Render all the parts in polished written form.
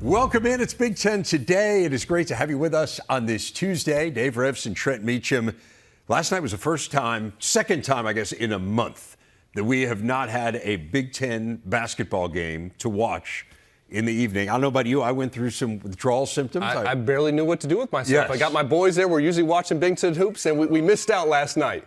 Welcome in. It's Big Ten Today. It is great to have you with us on this Tuesday. Dave Rivs and Trent Meacham. Last night was the second time, I guess, in a month that we have not had a Big Ten basketball game to watch in the evening. I don't know about you. I went through some withdrawal symptoms. I barely knew what to do with myself. Yes. I got my boys there. We're usually watching Big Ten hoops, and we missed out last night.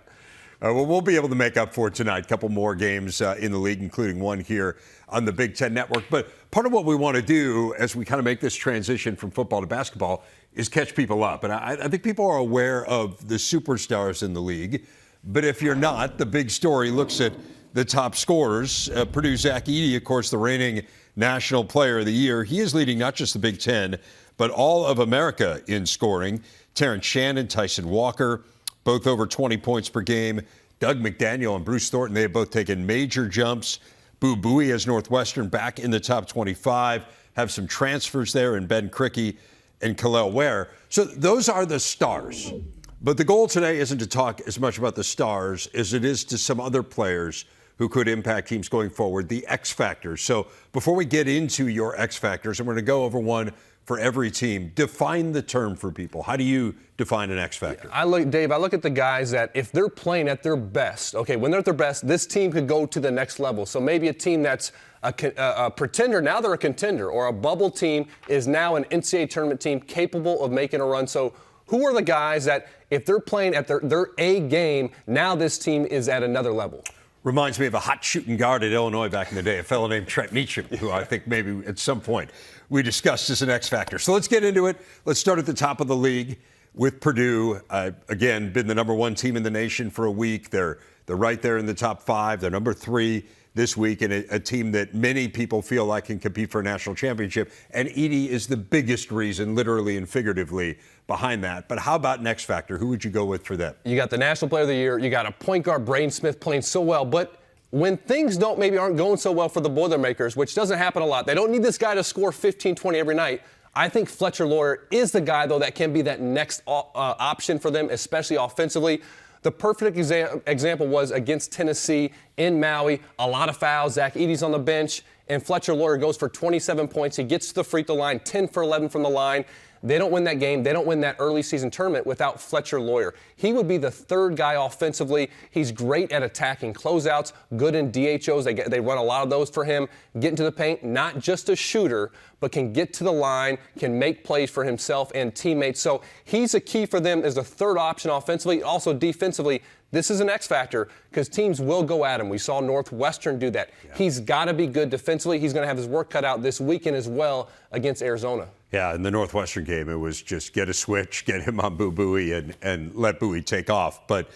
Well, we'll be able to make up for it tonight. A couple more games in the league, including one here on the Big Ten Network. But part of what we want to do as we kind of make this transition from football to basketball is catch people up. And I think people are aware of the superstars in the league. But if you're not, the big story looks at the top scorers. Purdue's Zach Edey, of course, the reigning National Player of the Year. He is leading not just the Big Ten, but all of America in scoring. Terrence Shannon, Tyson Walker, both over 20 points per game. Doug McDaniel and Bruce Thornton, they have both taken major jumps. Boo Buie has Northwestern back in the top 25. Have some transfers there in Ben Krikke and Kalel Ware. So those are the stars. But the goal today isn't to talk as much about the stars as it is to some other players who could impact teams going forward, the X factors. So before we get into your X factors, I'm going to go over one for every team. Define the term for people. How do you define an X factor? Dave, I look at the guys that if they're playing at their best, okay, when they're at their best, this team could go to the next level. So maybe a team that's a pretender, now they're a contender, or a bubble team is now an NCAA tournament team capable of making a run. So who are the guys that if they're playing at their A game, now this team is at another level? Reminds me of a hot shooting guard at Illinois back in the day, a fellow named Trent Meacham, who I think maybe at some point we discussed as an X factor. So let's get into it. Let's start at the top of the league with Purdue. Again, been the number one team in the nation for a week. They're right there in the top five. They're number 3 this week, and a team that many people feel like can compete for a national championship. And Edey is the biggest reason, literally and figuratively, behind that. But how about an X factor? Who would you go with for that? You got the National Player of the Year. You got a point guard, Braden Smith, playing so well. But when things aren't going so well for the Boilermakers, which doesn't happen a lot, they don't need this guy to score 15, 20 every night. I think Fletcher Loyer is the guy, though, that can be that next option for them, especially offensively. The perfect example was against Tennessee in Maui. A lot of fouls. Zach Edey's on the bench, and Fletcher Loyer goes for 27 points. He gets to the free throw line, 10 for 11 from the line. They don't win that game. They don't win that early season tournament without Fletcher Loyer. He would be the third guy offensively. He's great at attacking closeouts, good in DHOs. They run a lot of those for him. Get into the paint, not just a shooter, but can get to the line, can make plays for himself and teammates. So he's a key for them as a third option offensively. Also defensively, this is an X factor because teams will go at him. We saw Northwestern do that. Yeah. He's got to be good defensively. He's going to have his work cut out this weekend as well against Arizona. Yeah, in the Northwestern game, it was just get a switch, get him on Boo Buie, and let Buie take off. But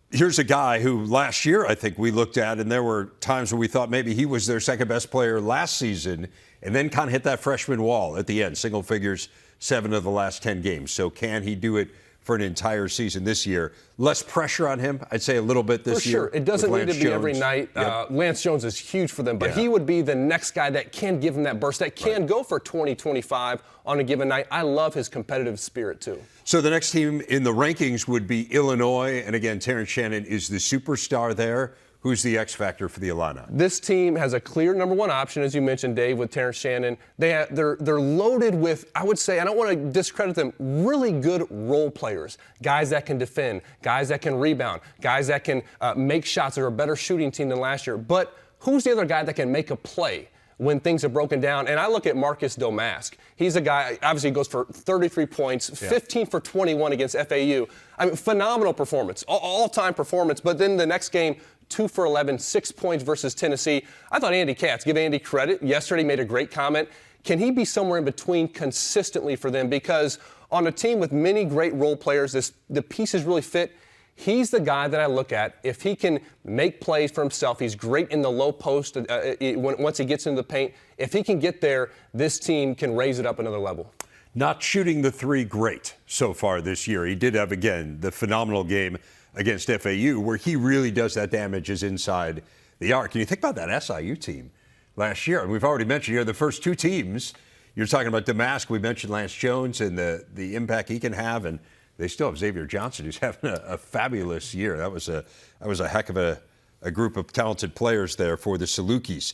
here's a guy who last year I think we looked at, and there were times when we thought maybe he was their second best player last season, and then kind of hit that freshman wall at the end, single figures, 7 of the last 10 games. So can he do it for an entire season this year? Less pressure on him, I'd say a little bit this year. For sure. It doesn't need to be every night. Yep. Lance Jones is huge for them, but he would be the next guy that can give him that burst, that can go for 20, 25 on a given night. I love his competitive spirit, too. So the next team in the rankings would be Illinois, and again, Terrence Shannon is the superstar there. Who's the X factor for the Illini? This team has a clear number one option, as you mentioned, Dave, with Terrence Shannon. They're loaded with, I would say, I don't want to discredit them, really good role players. Guys that can defend, guys that can rebound, guys that can make shots. They're a better shooting team than last year. But who's the other guy that can make a play when things are broken down? And I look at Marcus Domask. He's a guy, obviously, goes for 33 points, 15 for 21 against FAU. I mean, phenomenal performance, all-time performance. But then the next game, 2 for 11, 6 points versus Tennessee. I thought Andy Katz, give Andy credit. Yesterday made a great comment. Can he be somewhere in between consistently for them? Because on a team with many great role players, the pieces really fit. He's the guy that I look at. If he can make plays for himself, he's great in the low post once he gets into the paint. If he can get there, this team can raise it up another level. Not shooting the three great so far this year. He did have, again, the phenomenal game against FAU where he really does that damage is inside the arc. And you think about that SIU team last year, and we've already mentioned here the first 2 teams. You're talking about Domask. We mentioned Lance Jones and the impact he can have, and they still have Xavier Johnson, who's having a fabulous year. That was a heck of a a group of talented players there for the Salukis.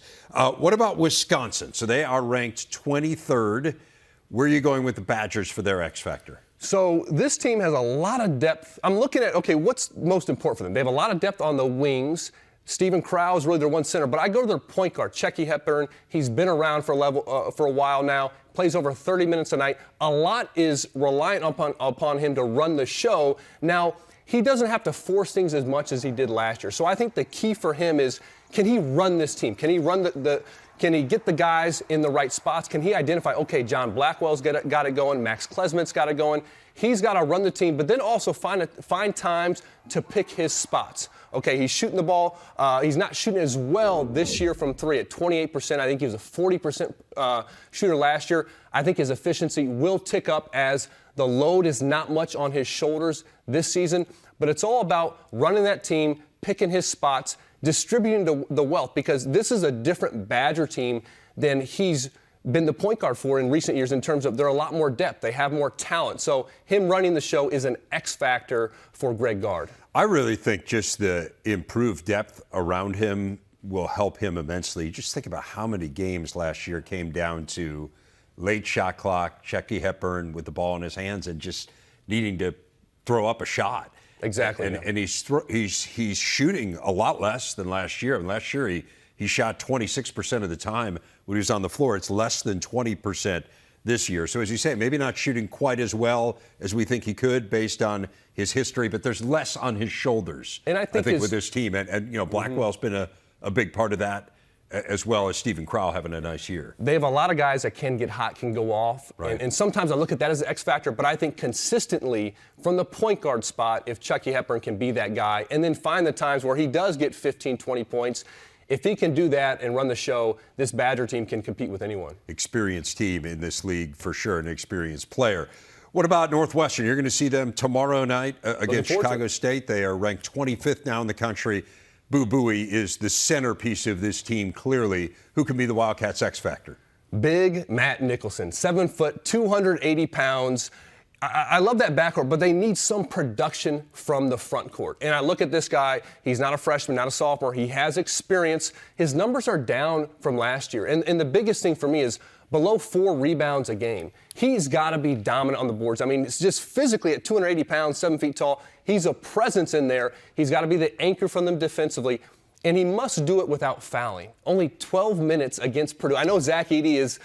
What about Wisconsin? So they are ranked 23rd. Where are you going with the Badgers for their X factor? So this team has a lot of depth. I'm looking at, okay, what's most important for them? They have a lot of depth on the wings. Stephen Crow is really their one center, but I go to their point guard, Checky Hepburn. He's been around for a while now, plays over 30 minutes a night. A lot is reliant upon him to run the show. Now, he doesn't have to force things as much as he did last year. So I think the key for him is, can he run this team? Can he run can he get the guys in the right spots? Can he identify, okay, John Blackwell's got it going, Max Klesmit's got it going. He's got to run the team, but then also find times to pick his spots. Okay, he's shooting the ball. He's not shooting as well this year from three at 28%. I think he was a 40% shooter last year. I think his efficiency will tick up as the load is not much on his shoulders this season. But it's all about running that team, picking his spots, distributing the wealth, because this is a different Badger team than he's been the point guard for in recent years in terms of they're a lot more depth. They have more talent. So him running the show is an X factor for Greg Gard. I really think just the improved depth around him will help him immensely. Just think about how many games last year came down to late shot clock, Checky Hepburn with the ball in his hands and just needing to throw up a shot. Exactly. And he's shooting a lot less than last year. And last year he shot 26% of the time when he was on the floor. It's less than 20% this year. So as you say, maybe not shooting quite as well as we think he could based on his history, but there's less on his shoulders, and I think with this team. And you know, Blackwell's been a big part of that, as well as Stephen Crow having a nice year. They have a lot of guys that can get hot, can go off. Right. And sometimes I look at that as an X factor, but I think consistently from the point guard spot, if Checky Hepburn can be that guy, and then find the times where he does get 15, 20 points, if he can do that and run the show, this Badger team can compete with anyone. Experienced team in this league for sure, an experienced player. What about Northwestern? You're going to see them tomorrow night against Chicago State. They are ranked 25th now in the country. Boo Buie is the centerpiece of this team, clearly. Who can be the Wildcats' X factor? Big Matt Nicholson, 7 foot, 280 pounds. I love that backcourt, but they need some production from the front court. And I look at this guy. He's not a freshman, not a sophomore. He has experience. His numbers are down from last year. And the biggest thing for me is below 4 rebounds a game. He's got to be dominant on the boards. I mean, it's just physically at 280 pounds, 7 feet tall. He's a presence in there. He's got to be the anchor from them defensively. And he must do it without fouling. Only 12 minutes against Purdue. I know Zach Edey is,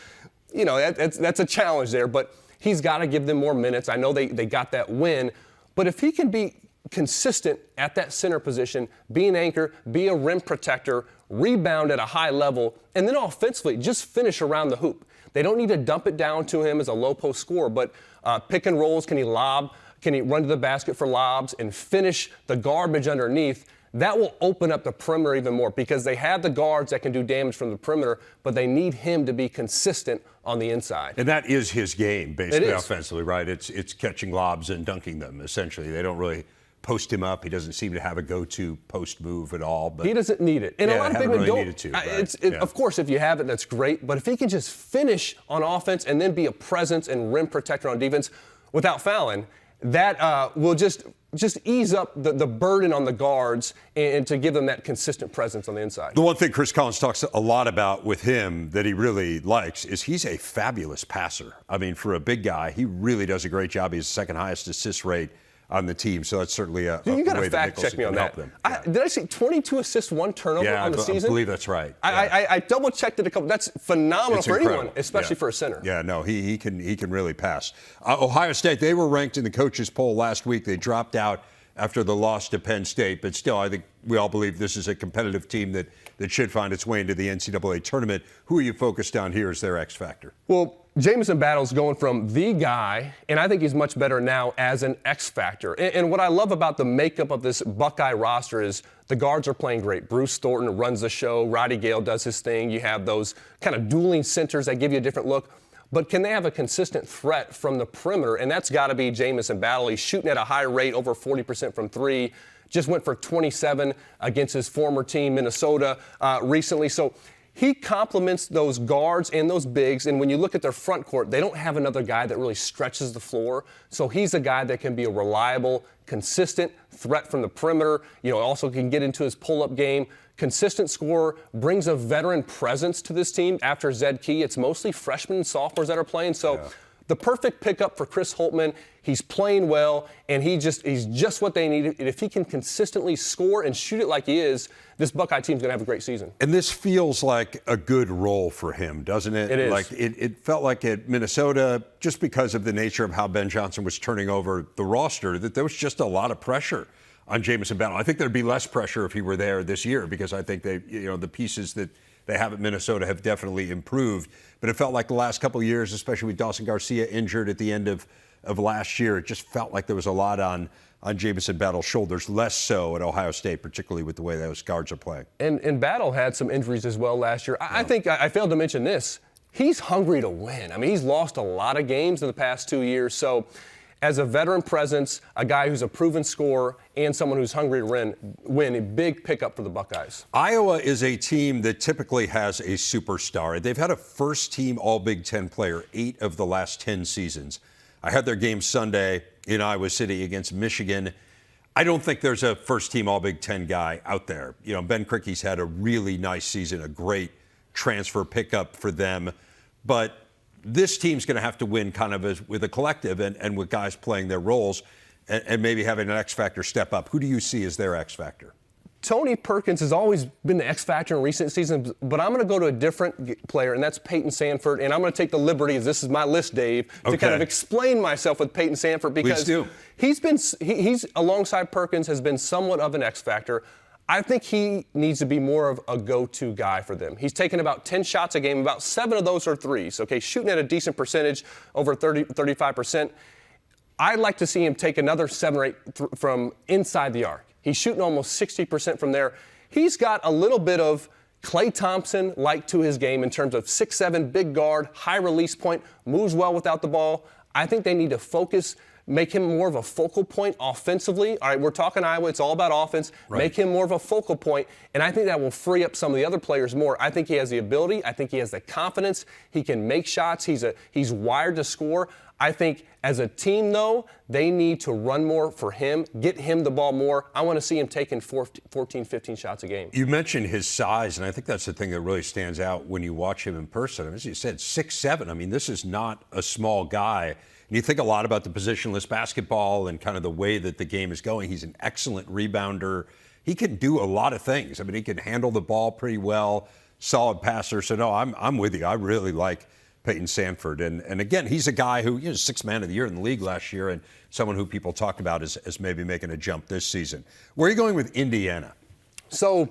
you know, that's a challenge there, but he's got to give them more minutes. I know they got that win. But if he can be consistent at that center position, be an anchor, be a rim protector, rebound at a high level, and then offensively just finish around the hoop. They don't need to dump it down to him as a low post scorer, but pick and rolls, can he lob? Can he run to the basket for lobs and finish the garbage underneath? That will open up the perimeter even more because they have the guards that can do damage from the perimeter, but they need him to be consistent on the inside. And that is his game, basically, offensively, right? It's catching lobs and dunking them, essentially. They don't really post him up. He doesn't seem to have a go-to post move at all. But he doesn't need it. And a lot of big men don't. Needed to, right? Of course, if you have it, that's great. But if he can just finish on offense and then be a presence and rim protector on defense without fouling, that will just ease up the burden on the guards and to give them that consistent presence on the inside. The one thing Chris Collins talks a lot about with him that he really likes is he's a fabulous passer. I mean, for a big guy, he really does a great job. He's the second highest assist rate on the team, so that's certainly a you got way to fact check me on that. Did I see 22 assists, 1 turnover on the season? I believe that's right. I double checked it a couple. That's phenomenal for anyone, especially for a center. Yeah, no, he can really pass. Ohio State, they were ranked in the coaches poll last week. They dropped out after the loss to Penn State, but still, I think we all believe this is a competitive team that should find its way into the NCAA tournament. Who are you focused on here as their X factor? Well, Jamison Battle's going from the guy, and I think he's much better now as an X factor. And what I love about the makeup of this Buckeye roster is the guards are playing great. Bruce Thornton runs the show. Roddy Gale does his thing. You have those kind of dueling centers that give you a different look. But can they have a consistent threat from the perimeter? And that's got to be Jamison Battle. He's shooting at a high rate, over 40% from three. Just went for 27 against his former team, Minnesota, recently. So he complements those guards and those bigs, and when you look at their front court, they don't have another guy that really stretches the floor. So he's a guy that can be a reliable, consistent threat from the perimeter. Also can get into his pull-up game. Consistent scorer, brings a veteran presence to this team. After Zed Key, it's mostly freshmen and sophomores that are playing. So the perfect pickup for Chris Holtmann. He's playing well, and he's just what they need. And if he can consistently score and shoot it like he is, this Buckeye team's going to have a great season. And this feels like a good role for him, doesn't it? It is. Like it felt like at Minnesota, just because of the nature of how Ben Johnson was turning over the roster, that there was just a lot of pressure on Jamison Battle. I think there'd be less pressure if he were there this year, because I think the pieces that they have at Minnesota have definitely improved. But it felt like the last couple of years, especially with Dawson Garcia injured at the end of last year, it just felt like there was a lot on Jamison Battle's shoulders, less so at Ohio State, particularly with the way those guards are playing. And Battle had some injuries as well last year. I think I failed to mention this. He's hungry to win. I mean, he's lost a lot of games in the past 2 years. So as a veteran presence, a guy who's a proven scorer, and someone who's hungry to win, a big pickup for the Buckeyes. Iowa is a team that typically has a superstar. They've had a first-team All-Big Ten player 8 of the last 10 seasons. I had their game Sunday in Iowa City against Michigan. I don't think there's a first-team All-Big Ten guy out there. Ben Kricke's had a really nice season, a great transfer pickup for them. But this team's going to have to win kind of with a collective and with guys playing their roles and maybe having an X factor step up. Who do you see as their X factor? Tony Perkins has always been the X factor in recent seasons, but I'm going to go to a different player, and that's Peyton Sandfort. And I'm going to take the liberty, as this is my list, Dave, to kind of explain myself with Peyton Sandfort, because he's alongside Perkins, has been somewhat of an X factor. I think he needs to be more of a go-to guy for them. He's taken about 10 shots a game. About 7 of those are threes. Okay, shooting at a decent percentage, over 35%. I'd like to see him take another 7 or 8 from inside the arc. He's shooting almost 60% from there. He's got a little bit of Klay Thompson-like to his game in terms of 6'7", big guard, high release point, moves well without the ball. I think they need to focus, make him more of a focal point offensively. All right, we're talking Iowa. It's all about offense. Right. Make him more of a focal point, and I think that will free up some of the other players more. I think he has the ability. I think he has the confidence. He can make shots. He's wired to score. I think as a team, though, they need to run more for him, get him the ball more. I want to see him taking 14, 15 shots a game. You mentioned his size, and I think that's the thing that really stands out when you watch him in person. As you said, 6'7". I mean, this is not a small guy. And you think a lot about the positionless basketball and kind of the way that the game is going. He's an excellent rebounder. He can do a lot of things. I mean, he can handle the ball pretty well, solid passer. So, no, I'm with you. I really like Peyton Sandfort. And again, he's a guy who, Sixth Man of the Year in the league last year, and someone who people talked about as maybe making a jump this season. Where are you going with Indiana? So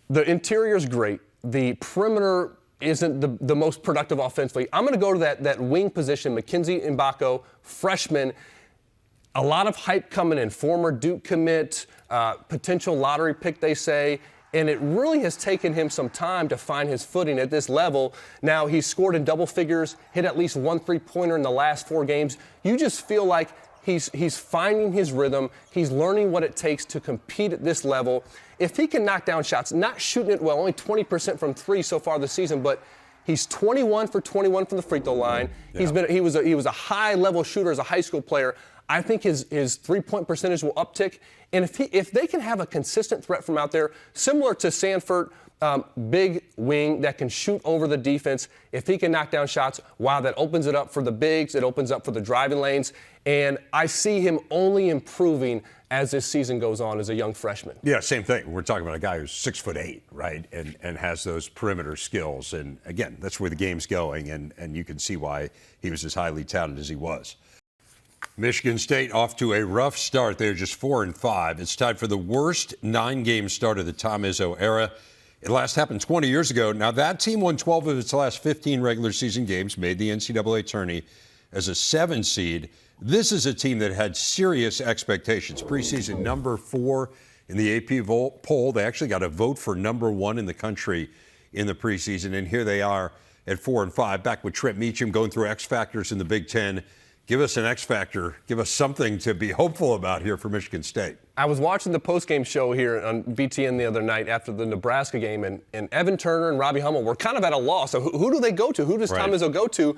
the interior's great. The perimeter isn't the most productive offensively. I'm going to go to that wing position, Mackenzie Mbako, freshman. A lot of hype coming in. Former Duke commit, potential lottery pick, they say. And it really has taken him some time to find his footing at this level. Now, he's scored in double figures, hit at least 1 3-pointer in the last 4 games. You just feel like he's finding his rhythm. He's learning what it takes to compete at this level. If he can knock down shots, not shooting it well, only 20% from 3 so far this season, but he's 21 for 21 from the free throw line. Yeah. He was a high-level shooter as a high school player. I think his 3-point percentage will uptick. And if they can have a consistent threat from out there, similar to Sandfort, big wing that can shoot over the defense, if he can knock down shots, wow, that opens it up for the bigs. It opens up for the driving lanes. And I see him only improving as this season goes on as a young freshman. Yeah, same thing. We're talking about a guy who's 6'8", right, and has those perimeter skills. And, again, that's where the game's going, and you can see why he was as highly touted as he was. Michigan State off to a rough start. They're just 4-5. It's tied for the worst 9-game start of the Tom Izzo era. It last happened 20 years ago. Now, that team won 12 of its last 15 regular season games, made the NCAA tourney as a 7 seed. This is a team that had serious expectations. Preseason number 4 in the AP poll. They actually got a vote for number 1 in the country in the preseason, and here they are at 4-5, back with Trent Meacham going through X factors in the Big Ten. Give us an X factor. Give us something to be hopeful about here for Michigan State. I was watching the postgame show here on BTN the other night after the Nebraska game, and Evan Turner and Robbie Hummel were kind of at a loss. So who do they go to? Who does Tom Izzo go to?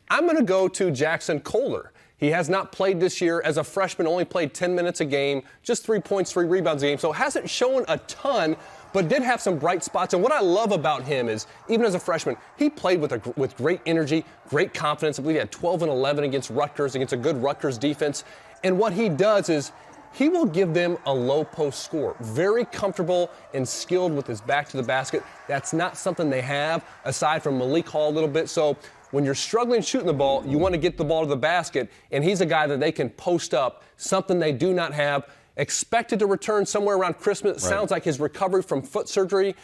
I'm going to go to Jackson Kohler. He has not played this year. As a freshman, only played 10 minutes a game, just 3 points, 3 rebounds a game. So hasn't shown a ton, but did have some bright spots. And what I love about him is, even as a freshman, he played with great energy, great confidence. I believe he had 12 and 11 against Rutgers, against a good Rutgers defense. And what he does is he will give them a low post score. Very comfortable and skilled with his back to the basket. That's not something they have, aside from Malik Hall a little bit. So when you're struggling shooting the ball, you want to get the ball to the basket, and he's a guy that they can post up, something they do not have. Expected to return somewhere around Christmas. It sounds like his recovery from foot surgery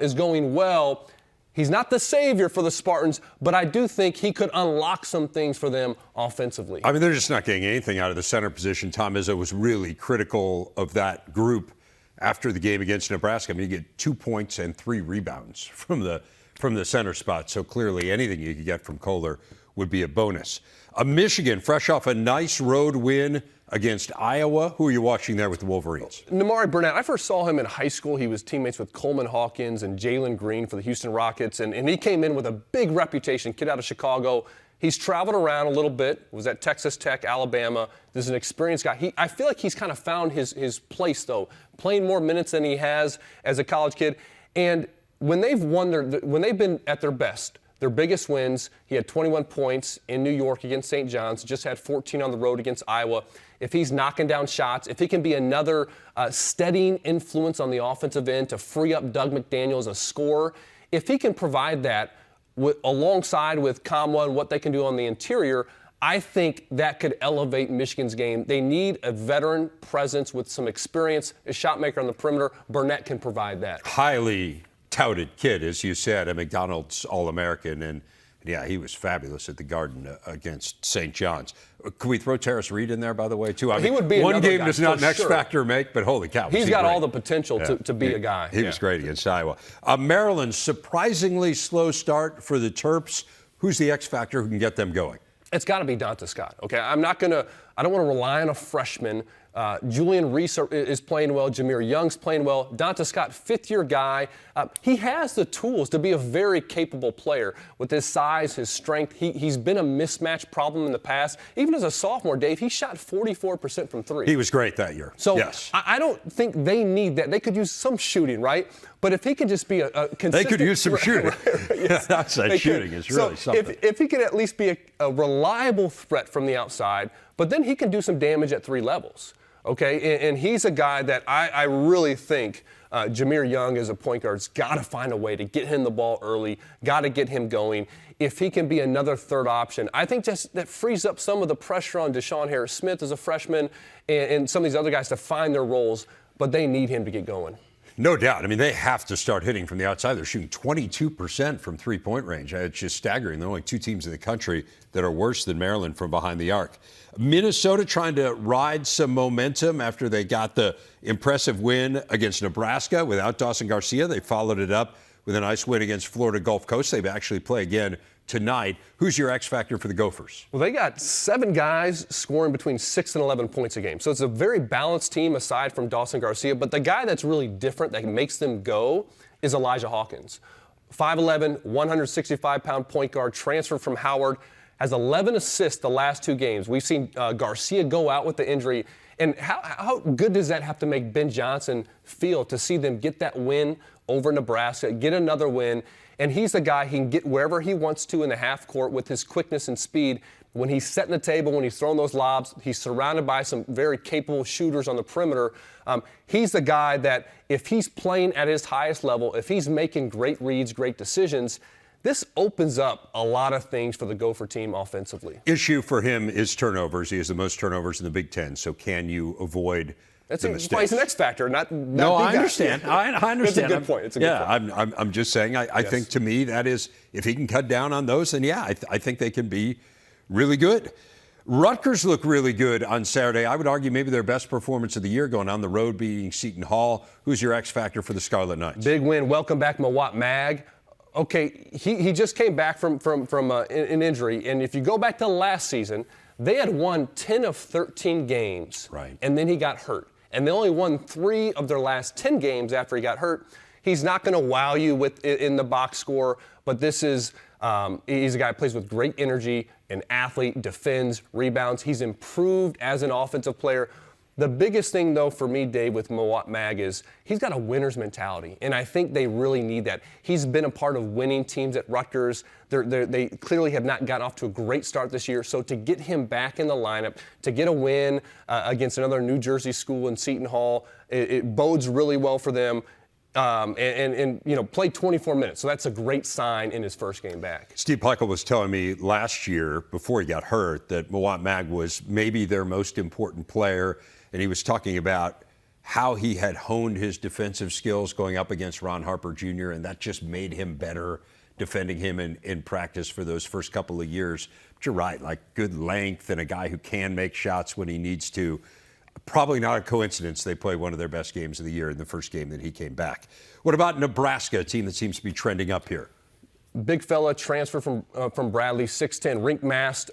is going well. He's not the savior for the Spartans, but I do think he could unlock some things for them offensively. I mean, they're just not getting anything out of the center position. Tom Izzo was really critical of that group after the game against Nebraska. I mean, you get 2 points and 3 rebounds from the center spot. So clearly anything you could get from Kohler would be a bonus. Michigan, fresh off a nice road win against Iowa. Who are you watching there with the Wolverines? Nimari Burnett. I first saw him in high school. He was teammates with Coleman Hawkins and Jalen Green for the Houston Rockets, and he came in with a big reputation, kid out of Chicago. He's traveled around a little bit, was at Texas Tech, Alabama. This is an experienced guy. I feel like he's kind of found his place, though, playing more minutes than he has as a college kid. And when they've been at their best, their biggest wins, he had 21 points in New York against St. John's, just had 14 on the road against Iowa. If he's knocking down shots, if he can be another steadying influence on the offensive end to free up Doug McDaniel as a scorer, if he can provide that alongside with Kamwa and what they can do on the interior, I think that could elevate Michigan's game. They need a veteran presence with some experience, a shot maker on the perimeter. Burnett can provide that. Highly touted kid, as you said, a McDonald's All-American, and yeah, he was fabulous at the Garden against St. John's. Could we throw Terrace Reed in there, by the way, too? I mean, he would be one game guy, does not an X sure. factor make, but holy cow, he's got great. all the potential to be a guy. He was great against Iowa. Maryland, surprisingly slow start for the Terps. Who's the X factor who can get them going? It's got to be Donta Scott. Okay, I don't want to rely on a freshman. Julian Reese is playing well. Jameer Young's playing well. Donta Scott, fifth-year guy. He has the tools to be a very capable player with his size, his strength. He's been a mismatch problem in the past. Even as a sophomore, Dave, he shot 44% from three. He was great that year. So yes. I don't think they need that. They could use some shooting, right? But if he could just be a consistent... They could use some shooting. Yes, that's that shooting is really something. If he could at least be a reliable threat from the outside, but then he can do some damage at 3 levels. Okay, and he's a guy that I really think Jameer Young as a point guard's got to find a way to get him the ball early, got to get him going. If he can be another third option, I think that frees up some of the pressure on Deshaun Harris-Smith as a freshman and some of these other guys to find their roles, but they need him to get going. No doubt. I mean, they have to start hitting from the outside. They're shooting 22% from three-point range. It's just staggering. There are only 2 teams in the country that are worse than Maryland from behind the arc. Minnesota trying to ride some momentum after they got the impressive win against Nebraska without Dawson Garcia. They followed it up with a nice win against Florida Gulf Coast. They actually play again tonight. Who's your X factor for the Gophers? Well, they got 7 guys scoring between 6 and 11 points a game. So it's a very balanced team aside from Dawson Garcia. But the guy that's really different that makes them go is Elijah Hawkins. 5'11", 165-pound point guard, transferred from Howard, has 11 assists the last 2 games. We've seen Garcia go out with the injury. And how good does that have to make Ben Johnson feel to see them get that win over Nebraska, get another win? And he's the guy he can get wherever he wants to in the half court with his quickness and speed. When he's setting the table, when he's throwing those lobs, he's surrounded by some very capable shooters on the perimeter. He's the guy that if he's playing at his highest level, if he's making great reads, great decisions, this opens up a lot of things for the Gopher team offensively. Issue for him is turnovers. He has the most turnovers in the Big Ten. So can you avoid the mistakes? Why he's an X factor, not no, I understand. I understand. It's a good point. It's a good point. I'm just saying. I think to me that is, if he can cut down on those, then yeah, I think they can be really good. Rutgers look really good on Saturday. I would argue maybe their best performance of the year, going on the road, beating Seton Hall. Who's your X factor for the Scarlet Knights? Big win. Welcome back, Mawot Mag. Okay, he just came back from an injury, and if you go back to last season, They had won 10 of 13 games, right, and then he got hurt. And they only won 3 of their last 10 games after he got hurt. He's not going to wow you in the box score, but this is he's a guy who plays with great energy, an athlete, defends, rebounds. He's improved as an offensive player. The biggest thing, though, for me, Dave, with Mawot Mag is he's got a winner's mentality, and I think they really need that. He's been a part of winning teams at Rutgers. They clearly have not gotten off to a great start this year, so to get him back in the lineup, to get a win against another New Jersey school in Seton Hall, it bodes really well for them. And played 24 minutes. So that's a great sign in his first game back. Steve Pleichel was telling me last year, before he got hurt, that Mawot Mag was maybe their most important player. And he was talking about how he had honed his defensive skills going up against Ron Harper Jr., and that just made him better defending him in practice for those first couple of years. But you're right, like good length and a guy who can make shots when he needs to. Probably not a coincidence they played one of their best games of the year in the first game that he came back. What about Nebraska, a team that seems to be trending up here? Big fella, transfer from Bradley, 6'10", rink mast.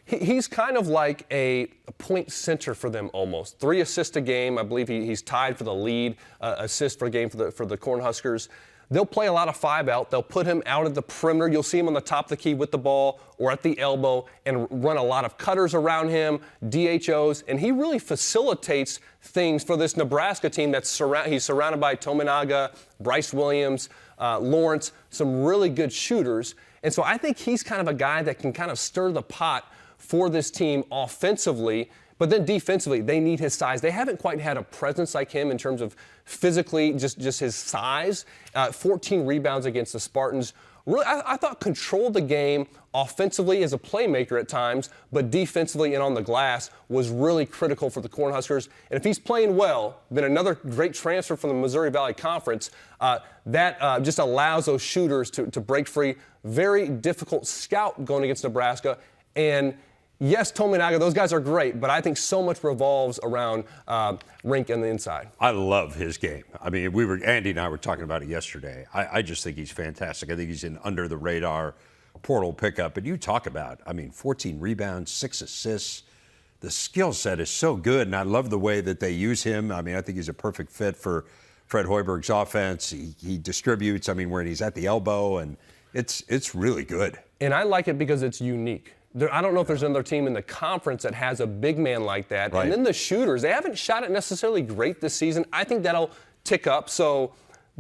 He's kind of like a point center for them almost. 3 assists a game. I believe he's tied for the lead assist for the game for the Cornhuskers. They'll play a lot of 5-out. They'll put him out at the perimeter. You'll see him on the top of the key with the ball or at the elbow and run a lot of cutters around him, DHOs, and he really facilitates things for this Nebraska team he's surrounded by Tominaga, Bryce Williams, Lawrence, some really good shooters. And so I think he's kind of a guy that can kind of stir the pot for this team offensively. But then defensively, they need his size. They haven't quite had a presence like him in terms of physically, just his size. 14 rebounds against the Spartans. Really, I thought controlled the game offensively as a playmaker at times, but defensively and on the glass was really critical for the Cornhuskers. And if he's playing well, then another great transfer from the Missouri Valley Conference, that just allows those shooters to break free. Very difficult scout going against Nebraska. And yes, Tominaga, those guys are great, but I think so much revolves around Rink and the inside. I love his game. I mean, Andy and I were talking about it yesterday. I just think he's fantastic. I think he's an under-the-radar portal pickup. But you talk about, 14 rebounds, 6 assists. The skill set is so good, and I love the way that they use him. I think he's a perfect fit for Fred Hoiberg's offense. He distributes, when he's at the elbow, and it's really good. And I like it because it's unique. I don't know if there's another team in the conference that has a big man like that. Right. And then the shooters, they haven't shot it necessarily great this season. I think that'll tick up.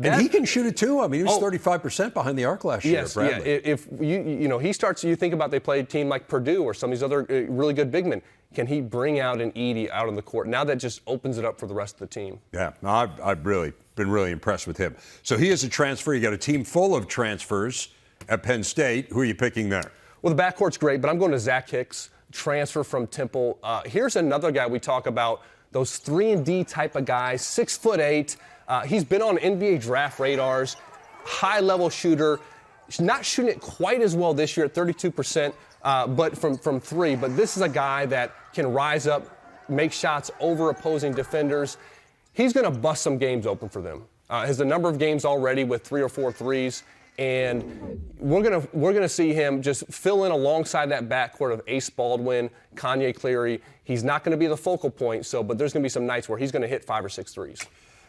And he can shoot it too. He was 35% behind the arc last year, Bradley. Yeah. If he starts, you think about they play a team like Purdue or some of these other really good big men. Can he bring out an Edey out on the court? Now that just opens it up for the rest of the team. Yeah, I've really been really impressed with him. So he is a transfer. You got a team full of transfers at Penn State. Who are you picking there? Well, the backcourt's great, but I'm going to Zach Hicks, transfer from Temple. Here's another guy we talk about, those 3-and-D type of guys, 6'8". He's been on NBA draft radars, high-level shooter. He's not shooting it quite as well this year at 32%, but from 3. But this is a guy that can rise up, make shots over opposing defenders. He's going to bust some games open for them. Has a number of games already with 3 or 4 threes. And we're gonna see him just fill in alongside that backcourt of Ace Baldwin, Kanye Cleary. He's not going to be the focal point, but there's going to be some nights where he's going to hit 5 or 6 threes.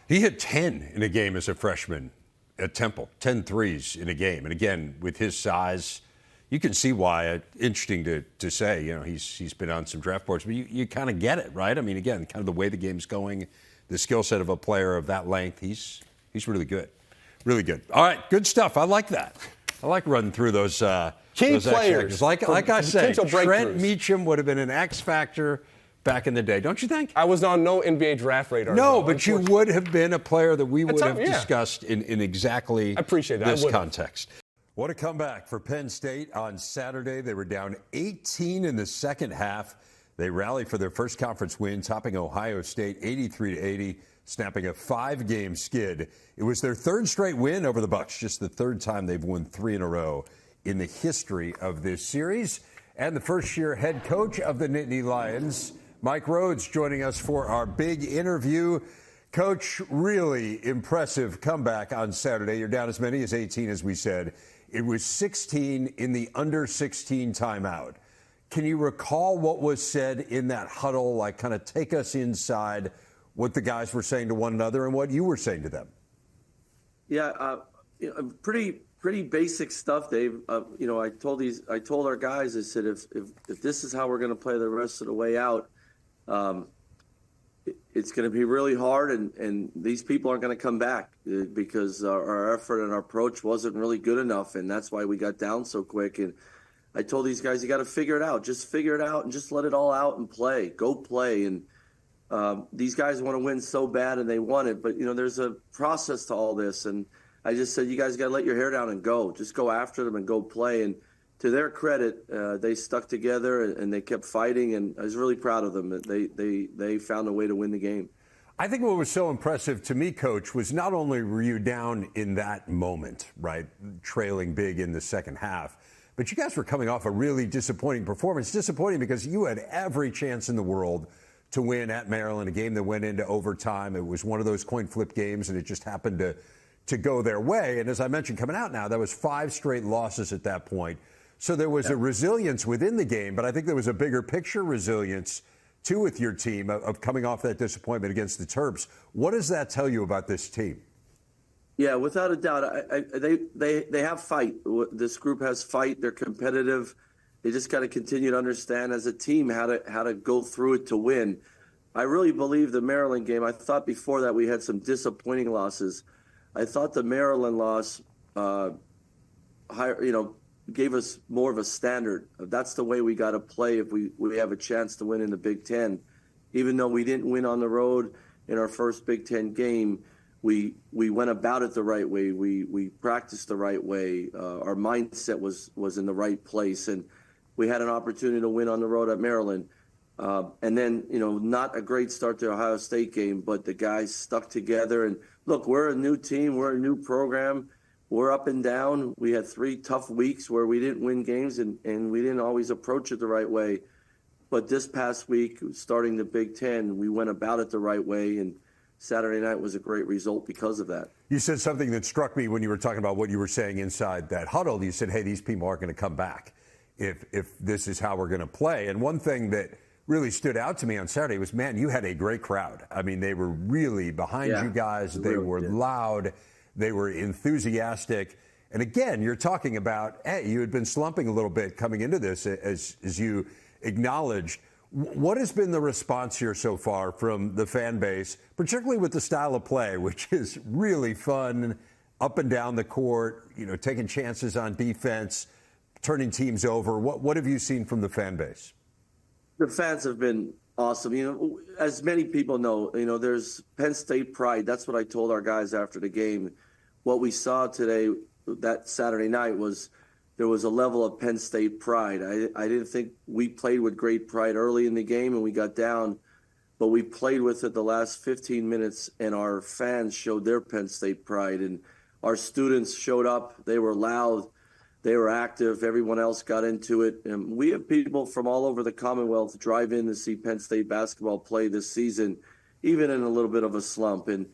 He hit 10 in a game as a freshman at Temple, 10 threes in a game. And again, with his size, you can see why. Interesting to say, he's been on some draft boards, but you kind of get it, right? Again, kind of the way the game's going, the skill set of a player of that length, he's really good. Really good. All right, good stuff. I like that. I like running through those key those players. Like I say, Trent breakthroughs. Meacham would have been an X factor back in the day, don't you think? I was on no NBA draft radar. No, but you would have been a player that we would have discussed in exactly I appreciate that. this context. What a comeback for Penn State on Saturday. They were down 18 in the second half. They rallied for their first conference win, topping Ohio State 83-80. Snapping a 5-game skid. It was their 3rd straight win over the Bucs, just the 3rd time they've won 3 in a row in the history of this series. And the first-year head coach of the Nittany Lions, Mike Rhoades, joining us for our big interview. Coach, really impressive comeback on Saturday. You're down as many as 18, as we said. It was 16 in the under 16 timeout. Can you recall what was said in that huddle? Like, kind of take us inside what the guys were saying to one another and what you were saying to them. Yeah, pretty basic stuff, Dave. I told our guys, I said, if this is how we're going to play the rest of the way out, it's going to be really hard, and these people aren't going to come back because our effort and our approach wasn't really good enough, and that's why we got down so quick. And I told these guys, you got to figure it out. Just figure it out and just let it all out and play. Go play. And these guys want to win so bad, and they want it. But, there's a process to all this. And I just said, you guys got to let your hair down and go. Just go after them and go play. And to their credit, they stuck together and they kept fighting. And I was really proud of them. They found a way to win the game. I think what was so impressive to me, Coach, was not only were you down in that moment, right, trailing big in the second half, but you guys were coming off a really disappointing performance. Disappointing because you had every chance in the world to win at Maryland, a game that went into overtime. It was one of those coin flip games, and it just happened to go their way. And as I mentioned, coming out now, that was 5 straight losses at that point. So there was a resilience within the game, but I think there was a bigger picture resilience, too, with your team of coming off that disappointment against the Terps. What does that tell you about this team? Yeah, without a doubt, they have fight. This group has fight. They're competitive. They just got to continue to understand as a team how to go through it to win. I really believe the Maryland game. I thought before that we had some disappointing losses. I thought the Maryland loss, gave us more of a standard. That's the way we got to play if we have a chance to win in the Big Ten. Even though we didn't win on the road in our first Big Ten game, we went about it the right way. We practiced the right way. Our mindset was in the right place, and we had an opportunity to win on the road at Maryland. And then, not a great start to the Ohio State game, but the guys stuck together. And look, we're a new team. We're a new program. We're up and down. We had 3 tough weeks where we didn't win games, and we didn't always approach it the right way. But this past week, starting the Big Ten, we went about it the right way, and Saturday night was a great result because of that. You said something that struck me when you were talking about what you were saying inside that huddle. You said, hey, these people aren't going to come back if this is how we're going to play. And one thing that really stood out to me on Saturday was, man, you had a great crowd. I mean, they were really behind you guys. They were loud. They were enthusiastic. And again, you're talking about, hey, you had been slumping a little bit coming into this, as you acknowledged. What has been the response here so far from the fan base, particularly with the style of play, which is really fun, up and down the court, taking chances on defense, turning teams over? What have you seen from the fan base? The fans have been awesome. As many people know, there's Penn State pride. That's what I told our guys after the game. What we saw today, that Saturday night, was there was a level of Penn State pride. I didn't think we played with great pride early in the game and we got down, but we played with it the last 15 minutes, and our fans showed their Penn State pride. And our students showed up. They were loud. They were active. Everyone else got into it. And we have people from all over the Commonwealth drive in to see Penn State basketball play this season, even in a little bit of a slump. And,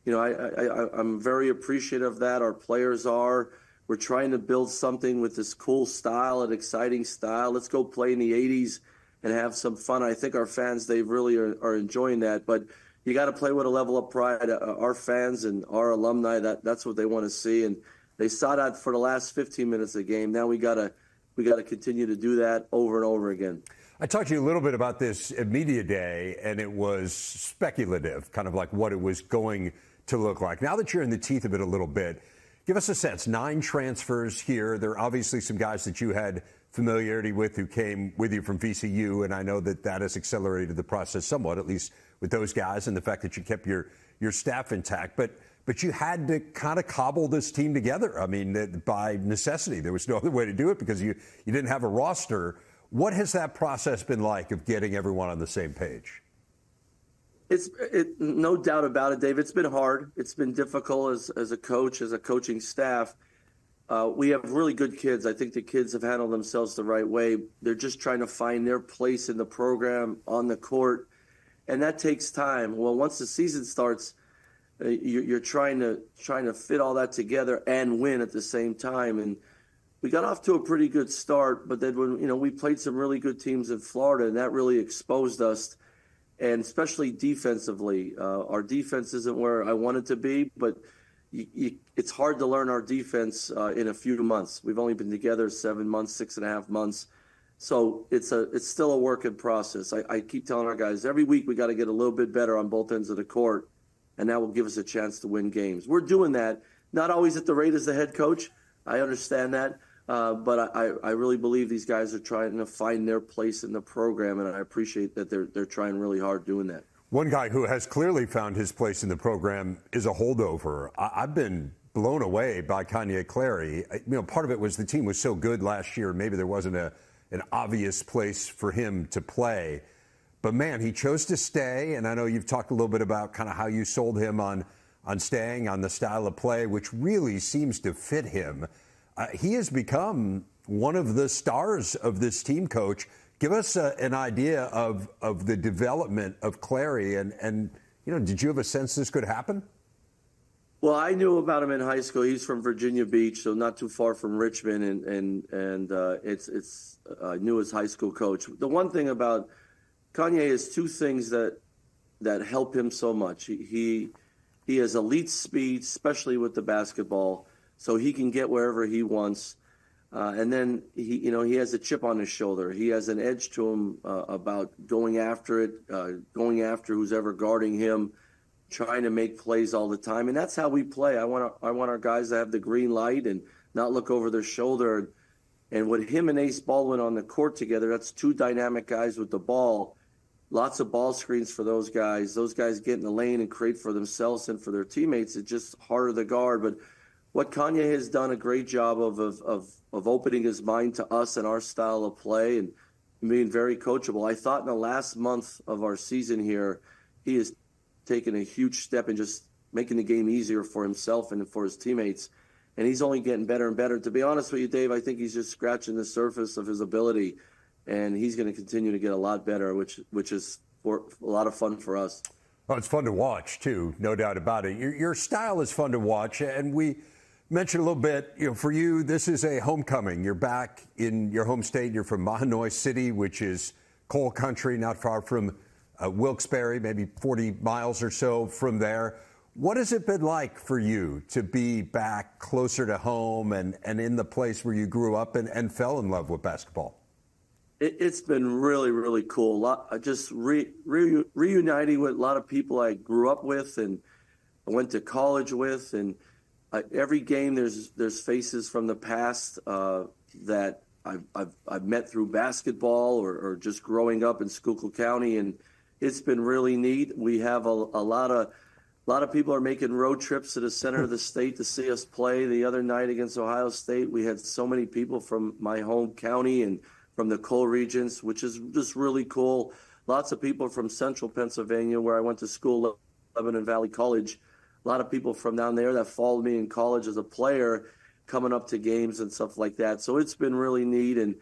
I'm very appreciative of that. Our players are. We're trying to build something with this cool style, an exciting style. Let's go play in the 80s and have some fun. I think our fans, they really are enjoying that. But you got to play with a level of pride. Our fans and our alumni, that's what they want to see. And they saw that for the last 15 minutes of the game. Now we got to continue to do that over and over again. I talked to you a little bit about this at Media Day, and it was speculative, kind of like what it was going to look like. Now that you're in the teeth of it a little bit, give us a sense. 9 transfers here. There are obviously some guys that you had familiarity with who came with you from VCU, and I know that has accelerated the process somewhat, at least with those guys, and the fact that you kept your staff intact. But you had to kind of cobble this team together. I mean, by necessity. There was no other way to do it because you didn't have a roster. What has that process been like of getting everyone on the same page? It's no doubt about it, Dave. It's been hard. It's been difficult as a coach, as a coaching staff. We have really good kids. I think the kids have handled themselves the right way. They're just trying to find their place in the program, on the court, and that takes time. Well, once the season starts, you're trying to fit all that together and win at the same time. And we got off to a pretty good start, but then when we played some really good teams in Florida, and that really exposed us, and especially defensively. Our defense isn't where I want it to be, but it's hard to learn our defense in a few months. We've only been together 7 months, 6.5 months. So it's still a work in process. I keep telling our guys every week we got to get a little bit better on both ends of the court, and that will give us a chance to win games. We're doing that, not always at the rate as the head coach. I understand that, but I really believe these guys are trying to find their place in the program, and I appreciate that they're trying really hard doing that. One guy who has clearly found his place in the program is a holdover. I've been blown away by Kanye Clary. Part of it was the team was so good last year, maybe there wasn't an obvious place for him to play. But, man, he chose to stay, and I know you've talked a little bit about kind of how you sold him on staying, on the style of play, which really seems to fit him. He has become one of the stars of this team, Coach. Give us an idea of the development of Clary, and did you have a sense this could happen? Well, I knew about him in high school. He's from Virginia Beach, so not too far from Richmond, and I knew his high school coach. The one thing about Kanye is two things that help him so much. He has elite speed, especially with the basketball, so he can get wherever he wants. And then he has a chip on his shoulder. He has an edge to him about going after it, going after who's ever guarding him, trying to make plays all the time. And that's how we play. I want our guys to have the green light and not look over their shoulder. And with him and Ace Baldwin on the court together, that's two dynamic guys with the ball. Lots of ball screens for those guys. Those guys get in the lane and create for themselves and for their teammates. It's just harder to guard. But what Kanye has done a great job of opening his mind to us and our style of play and being very coachable. I thought in the last month of our season here, he has taken a huge step in just making the game easier for himself and for his teammates. And he's only getting better and better. To be honest with you, Dave, I think he's just scratching the surface of his ability, and he's going to continue to get a lot better, which is a lot of fun for us. Well, it's fun to watch, too, no doubt about it. Your style is fun to watch, and we mentioned a little bit, for you, this is a homecoming. You're back in your home state. You're from Mahanoy City, which is coal country, not far from Wilkes-Barre, maybe 40 miles or so from there. What has it been like for you to be back closer to home and in the place where you grew up and fell in love with basketball? It's been really, really cool. Just reuniting with a lot of people I grew up with and I went to college with. And every game there's faces from the past that I've met through basketball or just growing up in Schuylkill County, and it's been really neat. We have a lot of people are making road trips to the center of the state to see us play. The other night against Ohio State, we had so many people from my home county and from the coal regions, which is just really cool. Lots of people from central Pennsylvania, where I went to school, Lebanon Valley College. A lot of people from down there that followed me in college as a player coming up to games and stuff like that. So it's been really neat. And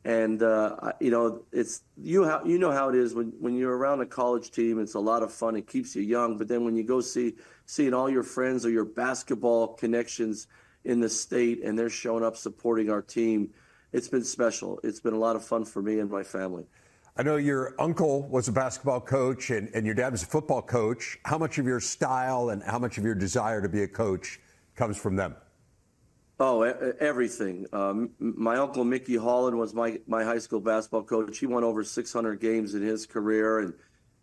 it's you know how it is when you're around a college team. It's a lot of fun. It keeps you young. But then when you go seeing all your friends or your basketball connections in the state and they're showing up supporting our team, it's been special. It's been a lot of fun for me and my family. I know your uncle was a basketball coach and your dad was a football coach. How much of your style and how much of your desire to be a coach comes from them? Oh, everything. My uncle Mickey Holland was my high school basketball coach. He won over 600 games in his career, and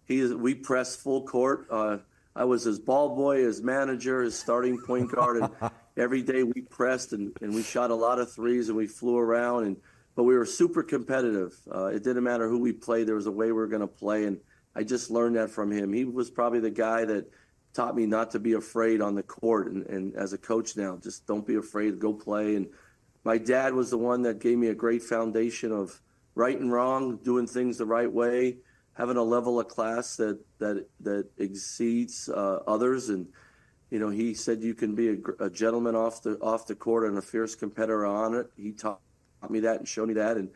we pressed full court. I was his ball boy, his manager, his starting point guard, and every day we pressed and we shot a lot of threes and we flew around. But we were super competitive. It didn't matter who we played. There was a way we were going to play, and I just learned that from him. He was probably the guy that taught me not to be afraid on the court, and as a coach now, just don't be afraid, go play. And my dad was the one that gave me a great foundation of right and wrong, doing things the right way, having a level of class that exceeds others. And he said you can be a gentleman off the court and a fierce competitor on it. He taught me that and showed me that, and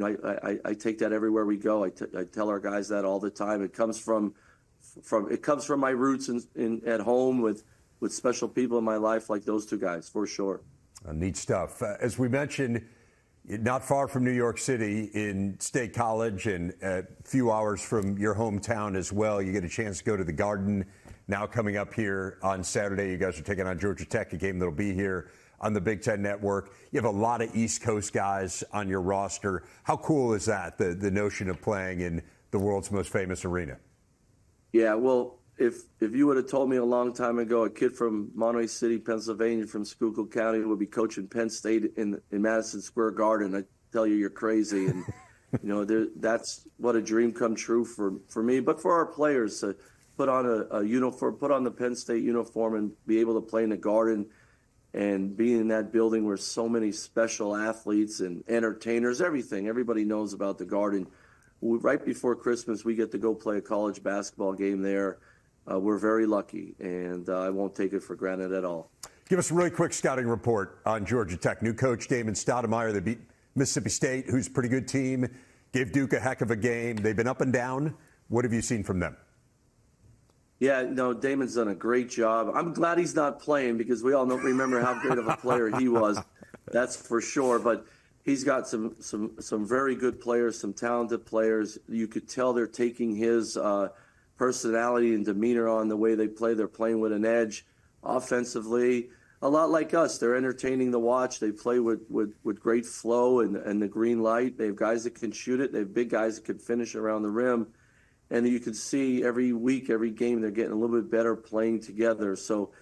I take that everywhere we go. I tell our guys that all the time. It comes from my roots at home with special people in my life like those two guys, for sure. Neat stuff. As we mentioned, not far from New York City in State College and a few hours from your hometown as well. You get a chance to go to the Garden. Now coming up here on Saturday, you guys are taking on Georgia Tech, a game that'll be here on the Big Ten Network. You have a lot of East Coast guys on your roster. How cool is that, the notion of playing in the world's most famous arena? Yeah, well, if you would have told me a long time ago a kid from Monterey City, Pennsylvania, from Schuylkill County would be coaching Penn State in Madison Square Garden, I'd tell you you're crazy. And that's what a dream come true for me, but for our players to put on a uniform, put on the Penn State uniform, and be able to play in the Garden and be in that building where so many special athletes and entertainers, everybody knows about the Garden. Right before Christmas, we get to go play a college basketball game there. We're very lucky, and I won't take it for granted at all. Give us a really quick scouting report on Georgia Tech. New coach Damon Stoudemire. They beat Mississippi State, who's a pretty good team. Gave Duke a heck of a game. They've been up and down. What have you seen from them? Yeah, no, Damon's done a great job. I'm glad he's not playing because we all remember how great of a player he was. That's for sure. But he's got some very good players, some talented players. You could tell they're taking his personality and demeanor on the way they play. They're playing with an edge offensively, a lot like us. They're entertaining to watch. They play with great flow and the green light. They have guys that can shoot it. They have big guys that can finish around the rim. And you can see every week, every game, they're getting a little bit better playing together. So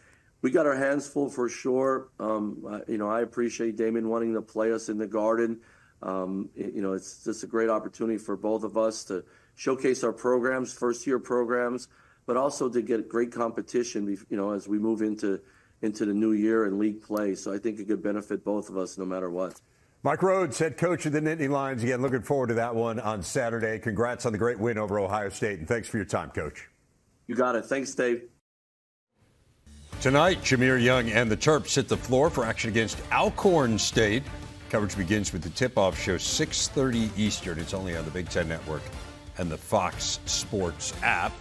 we got our hands full for sure. I appreciate Damon wanting to play us in the Garden. It's just a great opportunity for both of us to showcase our programs, first-year programs, but also to get great competition, as we move into the new year and league play. So I think it could benefit both of us no matter what. Mike Rhoades, head coach of the Nittany Lions. Again, looking forward to that one on Saturday. Congrats on the great win over Ohio State, and thanks for your time, Coach. You got it. Thanks, Dave. Tonight, Jameer Young and the Terps hit the floor for action against Alcorn State. Coverage begins with the tip-off show, 6:30 Eastern. It's only on the Big Ten Network and the Fox Sports app.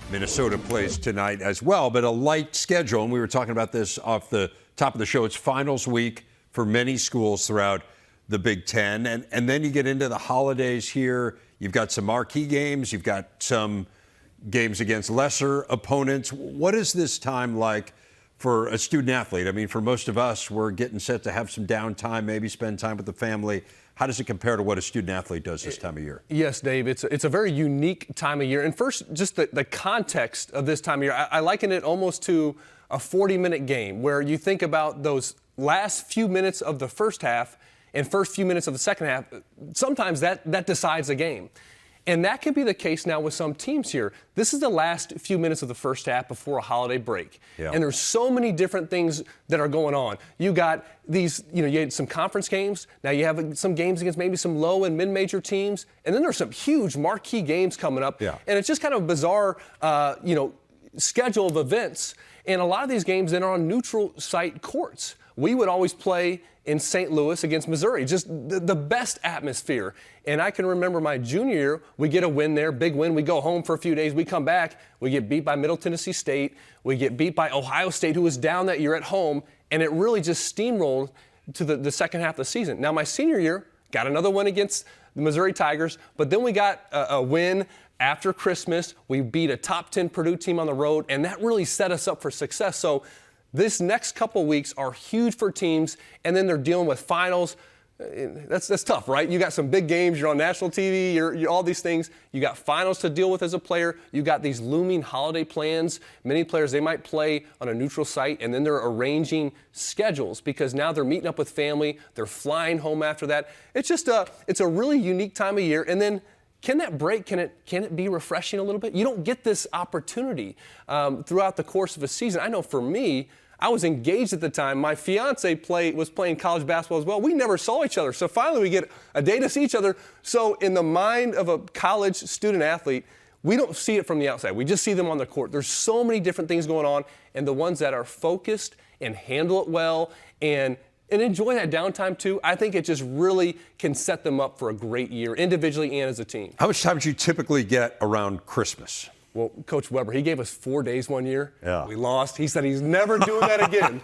Minnesota plays tonight as well, but a light schedule. And we were talking about this off the top of the show. It's finals week for many schools throughout the Big Ten. And then you get into the holidays here. You've got some marquee games. You've got some games against lesser opponents. What is this time like for a student athlete? I mean, for most of us, we're getting set to have some downtime, maybe spend time with the family. How does it compare to what a student athlete does this time of year? Yes, Dave, it's a very unique time of year. And first, just the context of this time of year, I liken it almost to a 40-minute game where you think about those last few minutes of the first half and first few minutes of the second half. Sometimes that decides a game. And that can be the case now with some teams here. This is the last few minutes of the first half before a holiday break. Yeah. And there's so many different things that are going on. You got these, you had some conference games. Now you have some games against maybe some low and mid-major teams. And then there's some huge marquee games coming up. Yeah. And it's just kind of a bizarre, schedule of events. And a lot of these games then are on neutral site courts. We would always play in St. Louis against Missouri, just the best atmosphere. And I can remember my junior year, we get a win there, big win. We go home for a few days. We come back. We get beat by Middle Tennessee State. We get beat by Ohio State, who was down that year at home. And it really just steamrolled to the second half of the season. Now, my senior year, got another win against the Missouri Tigers. But then we got a win after Christmas. We beat a top 10 Purdue team on the road. And that really set us up for success. So this next couple weeks are huge for teams, and then they're dealing with finals. That's tough, right? You got some big games. You're on national TV. You're all these things. You got finals to deal with as a player. You got these looming holiday plans. Many players, they might play on a neutral site, and then they're arranging schedules because now they're meeting up with family. They're flying home after that. It's just it's a really unique time of year. And then can that break, can it be refreshing a little bit? You don't get this opportunity throughout the course of a season. I know for me, I was engaged at the time. My fiance was playing college basketball as well. We never saw each other. So finally we get a day to see each other. So in the mind of a college student athlete, we don't see it from the outside. We just see them on the court. There's so many different things going on. And the ones that are focused and handle it well and enjoy that downtime too, I think it just really can set them up for a great year individually and as a team. How much time do you typically get around Christmas? Well, Coach Weber, he gave us 4 days one year. Yeah. We lost. He said he's never doing that again.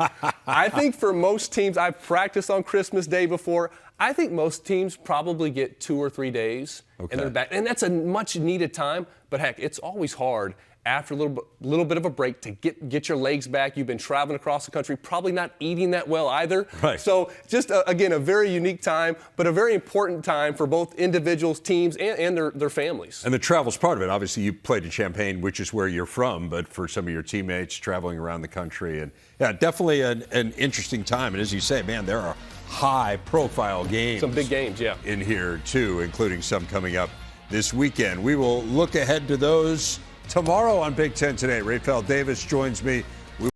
I think for most teams, I've practiced on Christmas Day before. I think most teams probably get 2 or 3 days in their back. And that's a much needed time. But heck, it's always hard after a little bit of a break to get your legs back. You've been traveling across the country, probably not eating that well either. Right. So just, again, a very unique time, but a very important time for both individuals, teams, and their families. And the travel's part of it. Obviously, you played in Champaign, which is where you're from, but for some of your teammates traveling around the country. And, yeah, definitely an interesting time. And as you say, man, there are high-profile games. Some big games, yeah. In here, too, including some coming up this weekend. We will look ahead to those tomorrow on Big Ten Today. Rafael Davis joins me